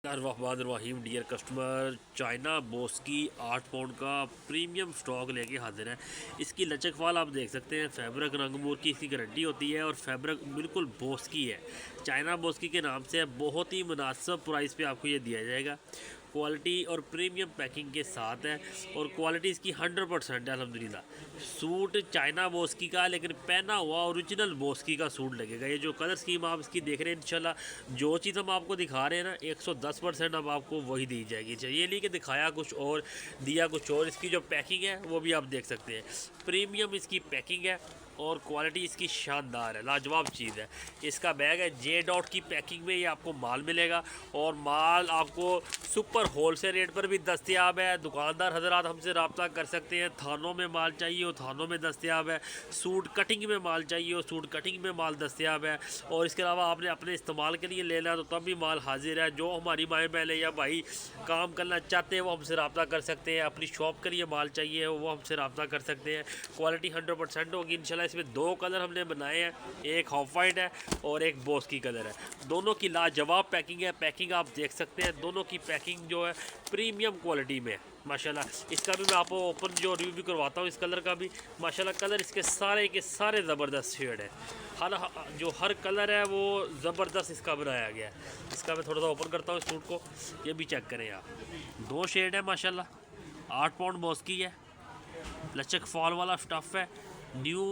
बिस्मिल्लाहिर्रहमानिर्रहीम। Dear customer, China Bose की 8 pound का प्रीमियम स्टॉक लेके हाजिर है। इसकी लचक वाल आप देख सकते हैं, फैब्रिक रंगमूर की इसकी गारंटी होती है और फैब्रिक बिल्कुल बोस की है। चाइना बोस की के नाम से बहुत ही मुनासिब प्राइस पे आपको ये दिया जाएगा। क्वालिटी और प्रीमियम पैकिंग के साथ है और क्वालिटी इसकी 100% है अल्हम्दुलिल्लाह। सूट चाइना बोस्की का, लेकिन पहना हुआ ओरिजिनल बोस्की का सूट लगेगा। ये जो कलर स्कीम आप इसकी देख रहे हैं, इंशाल्लाह जो चीज़ हम आपको दिखा रहे हैं ना, 110% अब आपको वही दी जाएगी। चाहिए नहीं कि दिखाया कुछ और दिया कुछ और। इसकी जो पैकिंग है वो भी आप देख सकते हैं, प्रीमियम इसकी पैकिंग है और क्वालिटी इसकी शानदार है, लाजवाब चीज़ है। इसका बैग है जे डॉट की पैकिंग में, ये आपको माल मिलेगा और माल आपको सुपर होलसेल रेट पर भी दस्तयाब है। दुकानदार हजरात हमसे रब्ता कर सकते हैं। थानों में माल चाहिए हो थानों में दस्तयाब है, सूट कटिंग में माल चाहिए हो सूट कटिंग में माल दस्तयाब है। और इसके अलावा आपने अपने इस्तेमाल के लिए लेना है तो तब भी माल हाजिर है। जो हमारी माएँ बहनें या भाई काम करना चाहते हैं वो हमसे रब्ता कर सकते हैं। अपनी शॉप के लिए माल चाहिए हो वो हमसे रब्ता कर सकते हैं। क्वालिटी 100% होगी इंशाल्लाह। इसमें 2 कलर हमने बनाए हैं, एक ऑफ वाइट है और एक बोस्की कलर है। दोनों की लाजवाब पैकिंग है। पैकिंग आप देख सकते हैं, दोनों की पैकिंग जो है प्रीमियम क्वालिटी में है माशाल्लाह। इसका भी मैं आपको ओपन जो रिव्यू करवाता हूँ इस कलर का भी माशाल्लाह। कलर इसके सारे ज़बरदस्त शेड है। हर कलर है वो ज़बरदस्त इसका बनाया गया है। इसका मैं थोड़ा सा ओपन करता हूँ इस सूट को, ये भी चेक करें आप। 2 शेड है माशाल्लाह। 8 पाउंड बोस्की है, लचक फॉल वाला स्टफ़ है। न्यू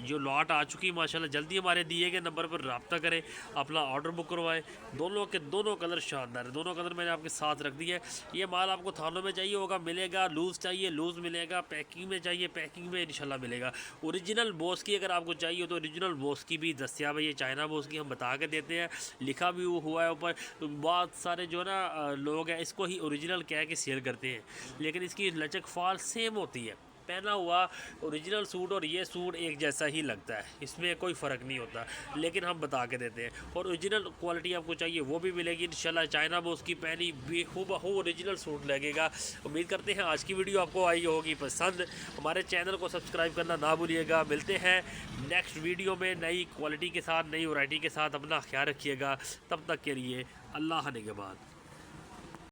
जो लॉट आ चुकी है माशाल्लाह। जल्दी हमारे दिए गए नंबर पर रब्ता करें, अपना ऑर्डर बुक करवाएं। दोनों के दोनों कलर शानदार है। दोनों कलर मैंने आपके साथ रख दिए। ये माल आपको थानों में चाहिए होगा मिलेगा, लूज़ चाहिए लूज़ मिलेगा, पैकिंग में चाहिए पैकिंग में इंशाल्लाह मिलेगा। ओरिजिनल बोस की अगर आपको चाहिए हो तो ओरिजिनल बोस की भी दस्तियाब है। ये चाइना बोस की हम बता के देते हैं, लिखा भी हुआ है ऊपर। बहुत सारे जो ना लोग हैं इसको ही ओरिजिनल कह के सेल करते हैं, लेकिन इसकी लचक फाल सेम होती है। पहना हुआ ओरिजिनल सूट और ये सूट एक जैसा ही लगता है, इसमें कोई फ़र्क नहीं होता, लेकिन हम बता के देते हैं। और ओरिजिनल क्वालिटी आपको चाहिए वो भी मिलेगी इंशाल्लाह। चाइना बोस की पहनी बेहूबहू ओरिजिनल सूट लगेगा। उम्मीद करते हैं आज की वीडियो आपको आई होगी पसंद। हमारे चैनल को सब्सक्राइब करना ना भूलिएगा। मिलते हैं नेक्स्ट वीडियो में नई क्वालिटी के साथ, नई वैरायटी के साथ। अपना ख्याल रखिएगा। तब तक के लिए अल्लाह निगहबान।